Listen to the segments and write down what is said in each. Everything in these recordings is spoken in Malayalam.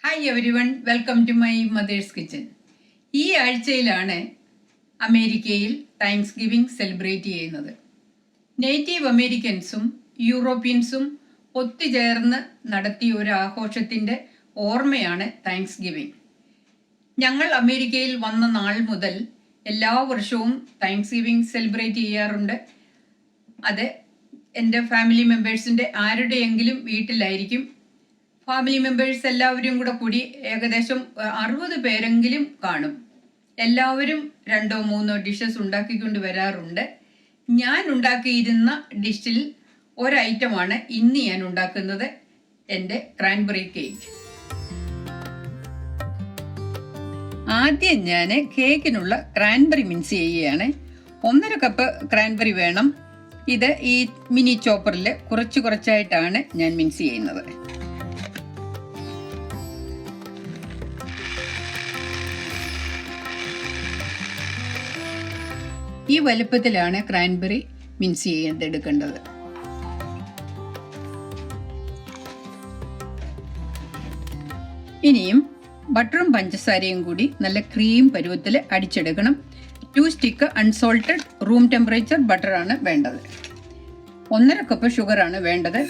Hi everyone, welcome to my mother's kitchen. ഈ ആഴ്ചയിലാണ് അമേരിക്കയിൽ താങ്ക്സ് ഗിവിംഗ് സെലിബ്രേറ്റ് ചെയ്യുന്നത്. നേറ്റീവ് അമേരിക്കൻസും യൂറോപ്യൻസും ഒത്തുചേർന്ന് നടത്തിയ ഒരു ആഘോഷത്തിൻ്റെ ഓർമ്മയാണ് താങ്ക്സ് ഗിവിംഗ്. ഞങ്ങൾ അമേരിക്കയിൽ വന്ന നാൾ മുതൽ എല്ലാ വർഷവും താങ്ക്സ് ഗിവിംഗ് സെലിബ്രേറ്റ് ചെയ്യാറുണ്ട്. അത് എൻ്റെ ഫാമിലി മെമ്പേഴ്സിൻ്റെ ആരുടെയെങ്കിലും വീട്ടിലായിരിക്കും. ഫാമിലി മെമ്പേഴ്സ് എല്ലാവരും കൂടി ഏകദേശം 60 പേരെങ്കിലും കാണും. എല്ലാവരും 2-3 ഡിഷസ് ഉണ്ടാക്കിക്കൊണ്ട് വരാറുണ്ട്. ഞാൻ ഉണ്ടാക്കിയിരുന്ന ഡിഷിൽ ഒരൈറ്റമാണ് ഇന്ന് ഞാൻ ഉണ്ടാക്കുന്നത്, എൻ്റെ ക്രാൻബെറി കേക്ക്. ആദ്യം ഞാൻ കേക്കിനുള്ള ക്രാൻബെറി മിക്സ് ചെയ്യുകയാണ്. 1.5 കപ്പ് ക്രാൻബെറി വേണം. ഇത് ഈ മിനി ചോപ്പറിൽ കുറച്ചായിട്ടാണ് ഞാൻ മിക്സ് ചെയ്യുന്നത്. ഈ വലുപ്പത്തിലാണ് ക്രാൻബെറി മിക്സ് ചെയ്തെടുക്കേണ്ടത്. ഇനിയും ബട്ടറും പഞ്ചസാരയും കൂടി നല്ല ക്രീം പരുവത്തിൽ അടിച്ചെടുക്കണം. 2 സ്റ്റിക്ക് അൺസോൾട്ടഡ് റൂം ടെമ്പറേച്ചർ ബട്ടറാണ് വേണ്ടത്. 1.5 കപ്പ് ഷുഗറാണ് വേണ്ടത്.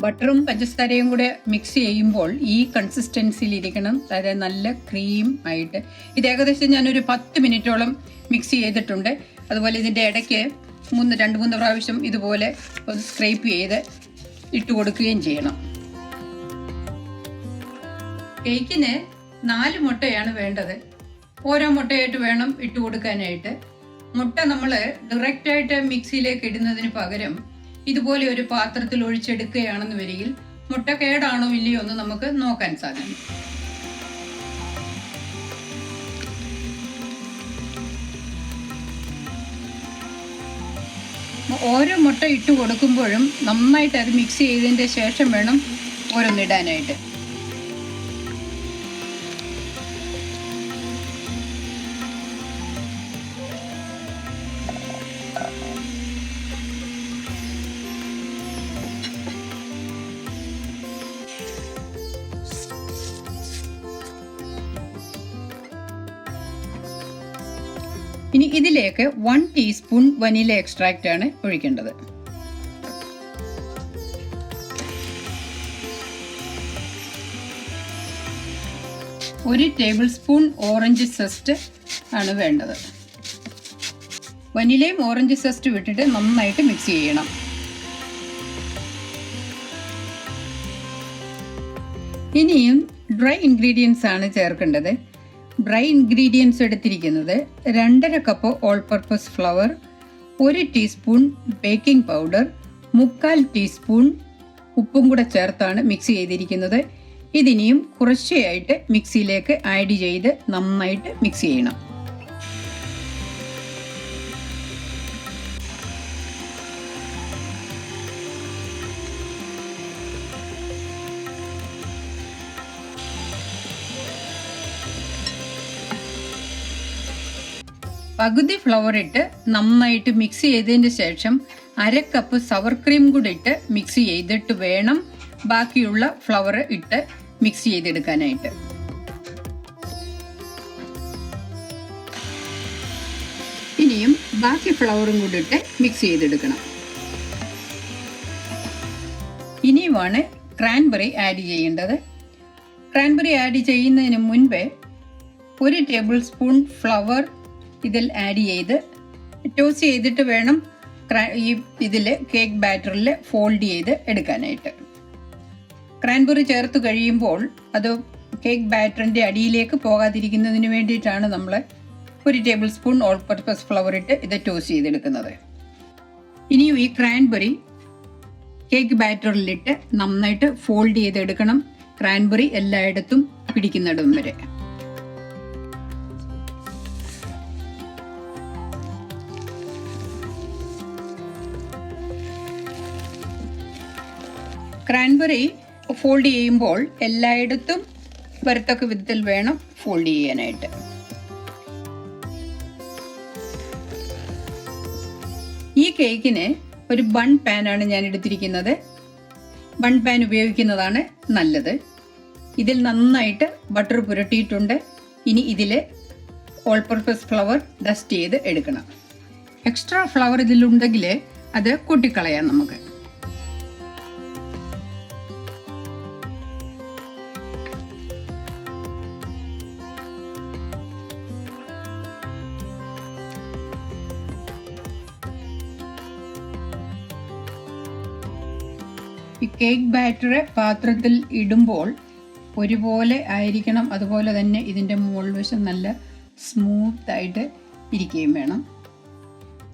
ബട്ടറും പഞ്ചസാരയും കൂടെ മിക്സ് ചെയ്യുമ്പോൾ ഈ കൺസിസ്റ്റൻസിയിൽ ഇരിക്കണം, അതായത് നല്ല ക്രീം ആയിട്ട്. ഇത് ഏകദേശം ഞാനൊരു 10 മിനിറ്റോളം മിക്സ് ചെയ്തിട്ടുണ്ട്. അതുപോലെ ഇതിൻ്റെ ഇടയ്ക്ക് 2-3 പ്രാവശ്യം ഇതുപോലെ സ്ക്രൈപ്പ് ചെയ്ത് ഇട്ട് കൊടുക്കുകയും ചെയ്യണം. കേക്കിന് 4 മുട്ടയാണ് വേണ്ടത്. ഓരോ മുട്ടയായിട്ട് വേണം ഇട്ട് കൊടുക്കാനായിട്ട്. മുട്ട നമ്മൾ ഡയറക്റ്റായിട്ട് മിക്സിയിലേക്ക് ഇടുന്നതിന് പകരം ഇതുപോലെ ഒരു പാത്രത്തിൽ ഒഴിച്ചെടുക്കുകയാണെന്ന് വരികിൽ മുട്ട കേടാണോ ഇല്ലയോ എന്ന് നമുക്ക് നോക്കാൻ സാധിക്കും. ഓരോ മുട്ട ഇട്ട് കൊടുക്കുമ്പോഴും നന്നായിട്ട് അത് മിക്സ് ചെയ്തതിൻ്റെ ശേഷം വേണം ഓരോന്നിടാനായിട്ട്. ഇനി ഇതിലേക്ക് 1 ടീസ്പൂൺ വനില എക്സ്ട്രാക്റ്റ് ആണ് ഒഴിക്കേണ്ടത്. ഒരു ടേബിൾ സ്പൂൺ ഓറഞ്ച് സെസ്റ്റ് ആണ് വേണ്ടത്. വനിലയും ഓറഞ്ച് സെസ്റ്റ് വിട്ടിട്ട് നന്നായിട്ട് മിക്സ് ചെയ്യണം. ഇനിയും ഡ്രൈ ഇൻഗ്രീഡിയൻസ് ആണ് ചേർക്കേണ്ടത്. ഡ്രൈ ഇൻഗ്രീഡിയൻസ് എടുത്തിരിക്കുന്നത് 2.5 cup all purpose flower, 1 teaspoon baking powder, 3/4 teaspoon ഉപ്പും കൂടെ ചേർത്താണ് മിക്സ് ചെയ്തിരിക്കുന്നത്. ഇതിനിയും കുറച്ചായിട്ട് മിക്സിയിലേക്ക് ആഡ് ചെയ്ത് നന്നായിട്ട് മിക്സ് ചെയ്യണം. പകുതി ഫ്ലവർ ഇട്ട് നന്നായിട്ട് മിക്സ് ചെയ്തതിന് ശേഷം 1/2 കപ്പ് സവർ ക്രീം കൂടി ഇട്ട് മിക്സ് ചെയ്തിട്ട് വേണം ബാക്കിയുള്ള ഫ്ലവർ ഇട്ട് മിക്സ് ചെയ്തെടുക്കാനായിട്ട്. ഇനിയും ബാക്കി ഫ്ലവറും കൂടി ഇട്ട് മിക്സ് ചെയ്തെടുക്കണം. ഇനിയുമാണ് ക്രാൻബെറി ആഡ് ചെയ്യേണ്ടത്. ക്രാൻബെറി ആഡ് ചെയ്യുന്നതിന് മുൻപേ 1 ടേബിൾ സ്പൂൺ ഫ്ലവർ ഇതിൽ ആഡ് ചെയ്ത് ടോസ്റ്റ് ചെയ്തിട്ട് വേണം ഇതിൽ കേക്ക് ബാറ്ററിൽ ഫോൾഡ് ചെയ്ത് എടുക്കാനായിട്ട്. ക്രാൻബെറി ചേർത്ത് കഴിയുമ്പോൾ അത് കേക്ക് ബാറ്ററിൻ്റെ അടിയിലേക്ക് പോകാതിരിക്കുന്നതിന് വേണ്ടിയിട്ടാണ് നമ്മൾ 1 table spoon all purpose flower ഇട്ട് ഇത് ടോസ്റ്റ് ചെയ്തെടുക്കുന്നത്. ഇനിയും ഈ ക്രാൻബെറി കേക്ക് ബാറ്ററിലിട്ട് നന്നായിട്ട് ഫോൾഡ് ചെയ്തെടുക്കണം, ക്രാൻബെറി എല്ലായിടത്തും പിടിക്കുന്നിടം വരെ. ക്രാൻബെറി ഫോൾഡ് ചെയ്യുമ്പോൾ എല്ലായിടത്തും വരത്തക്ക വിധത്തിൽ വേണം ഫോൾഡ് ചെയ്യാനായിട്ട്. ഈ കേക്കിന് ഒരു ബൺ പാനാണ് ഞാൻ എടുത്തിരിക്കുന്നത്. ബൺ പാൻ ഉപയോഗിക്കുന്നതാണ് നല്ലത്. ഇതിൽ നന്നായിട്ട് ബട്ടർ പുരട്ടിയിട്ടുണ്ട്. ഇനി ഇതിൽ ഓൾ പർപ്പസ് ഫ്ലവർ ഡസ്റ്റ് ചെയ്ത് എടുക്കണം. എക്സ്ട്രാ ഫ്ലവർ ഇതിലുണ്ടെങ്കിൽ അത് കൊട്ടിക്കളയാം നമുക്ക്. ഈ കേക്ക് ബാറ്റർ പാത്രത്തിൽ ഇടുമ്പോൾ ഒരുപോലെ ആയിരിക്കണം. അതുപോലെ തന്നെ ഇതിൻ്റെ മുകൾ വശം നല്ല സ്മൂത്ത് ആയിട്ട് ഇരിക്കുകയും വേണം.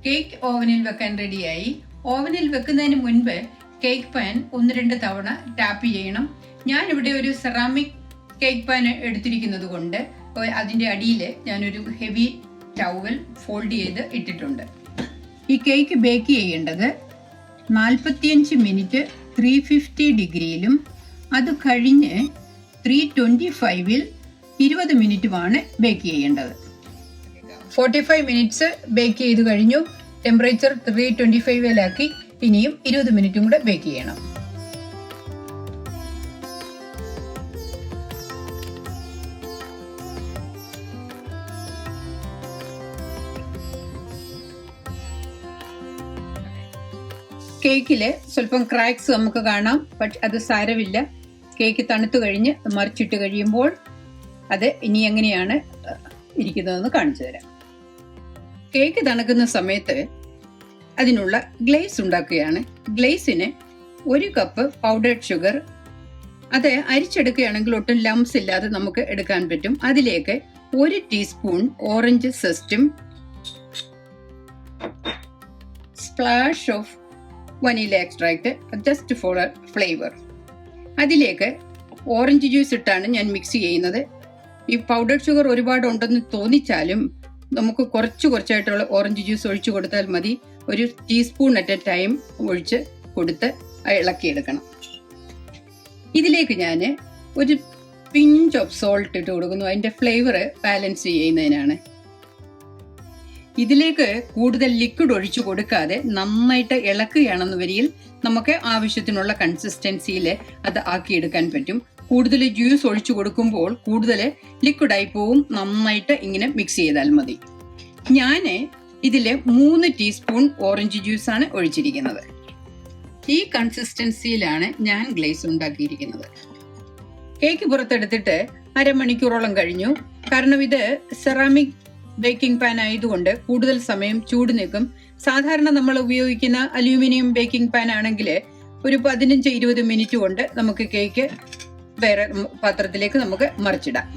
കേക്ക് ഓവനിൽ വെക്കാൻ റെഡിയായി. ഓവനിൽ വെക്കുന്നതിന് മുൻപ് കേക്ക് പാൻ 1-2 തവണ ടാപ്പ് ചെയ്യണം. ഞാനിവിടെ ഒരു സെറാമിക് കേക്ക് പാൻ എടുത്തിരിക്കുന്നത് കൊണ്ട് അതിൻ്റെ അടിയിൽ ഞാനൊരു ഹെവി ടവൽ ഫോൾഡ് ചെയ്ത് ഇട്ടിട്ടുണ്ട്. ഈ കേക്ക് ബേക്ക് ചെയ്യേണ്ടത് 45 മിനിറ്റ് 350 ഡിഗ്രിയിലും അത് കഴിഞ്ഞ് 325-ൽ 20 മിനിറ്റുമാണ് ബേക്ക് ചെയ്യേണ്ടത്. 45 മിനിറ്റ്സ് ബേക്ക് ചെയ്ത് കഴിഞ്ഞു. ടെമ്പറേച്ചർ 325-ലാക്കി. ഇനിയും 20 മിനിറ്റും കൂടെ ബേക്ക് ചെയ്യണം. കേക്കില് സ്വല്പം ക്രാക്സ് നമുക്ക് കാണാം. പക്ഷെ അത് സാരമില്ല. കേക്ക് തണുത്തു കഴിഞ്ഞ് മറിച്ചിട്ട് കഴിയുമ്പോൾ അത് ഇനി എങ്ങനെയാണ് ഇരിക്കുന്നതെന്ന് കാണിച്ചു തരാം. കേക്ക് തണുക്കുന്ന സമയത്ത് അതിനുള്ള ഗ്ലേസ് ഉണ്ടാക്കുകയാണ്. ഗ്ലേസിന് 1 കപ്പ് പൗഡേർഡ് ഷുഗർ, അത് അരിച്ചെടുക്കുകയാണെങ്കിൽ ഒട്ടും ലംസ് ഇല്ലാതെ നമുക്ക് എടുക്കാൻ പറ്റും. അതിലേക്ക് 1 ടീസ്പൂൺ ഓറഞ്ച് സെസ്റ്റും splash of vanilla extract just for flavour. അതിലേക്ക് ഓറഞ്ച് ജ്യൂസ് ഇട്ടാണ് ഞാൻ മിക്സ് ചെയ്യുന്നത്. ഈ പൗഡർഡ് ഷുഗർ ഒരുപാട് ഉണ്ടെന്ന് തോന്നിച്ചാലും നമുക്ക് കുറച്ചായിട്ടുള്ള ഓറഞ്ച് ജ്യൂസ് ഒഴിച്ചു കൊടുത്താൽ മതി. 1 ടീസ്പൂൺ അറ്റ് എ ടൈം ഒഴിച്ച് കൊടുത്ത് ഇളക്കിയെടുക്കണം. ഇതിലേക്ക് ഞാൻ ഒരു പിഞ്ച് ഓഫ് സോൾട്ട് ഇട്ട് കൊടുക്കുന്നു. അതിൻ്റെ ഫ്ലേവർ ബാലൻസ് ചെയ്യുന്നതിനാണ്. ഇതിലേക്ക് കൂടുതൽ ലിക്വിഡ് ഒഴിച്ചു കൊടുക്കാതെ നന്നായിട്ട് ഇളക്കുകയാണെന്ന് വരിയിൽ നമുക്ക് ആവശ്യത്തിനുള്ള കൺസിസ്റ്റൻസിയിൽ അത് ആക്കിയെടുക്കാൻ പറ്റും. കൂടുതൽ ജ്യൂസ് ഒഴിച്ചു കൊടുക്കുമ്പോൾ കൂടുതൽ ലിക്വിഡായി പോവും. നന്നായിട്ട് ഇങ്ങനെ മിക്സ് ചെയ്താൽ മതി. ഞാൻ ഇതിൽ 3 ടീസ്പൂൺ ഓറഞ്ച് ജ്യൂസാണ് ഒഴിച്ചിരിക്കുന്നത്. ഈ കൺസിസ്റ്റൻസിയിലാണ് ഞാൻ ഗ്ലേസ് ഉണ്ടാക്കിയിരിക്കുന്നത്. കേക്ക് പുറത്തെടുത്തിട്ട് അരമണിക്കൂറോളം കഴിഞ്ഞു. കാരണം ഇത് സെറാമിക് ബേക്കിംഗ് പാൻ ആയതുകൊണ്ട് കൂടുതൽ സമയം ചൂട് നിൽക്കും. സാധാരണ നമ്മൾ ഉപയോഗിക്കുന്ന അലൂമിനിയം ബേക്കിംഗ് പാൻ ആണെങ്കിൽ ഒരു 15-20 മിനിറ്റ് കൊണ്ട് നമുക്ക് കേക്ക് വേറെ പാത്രത്തിലേക്ക് നമുക്ക് മറിച്ചിടാം.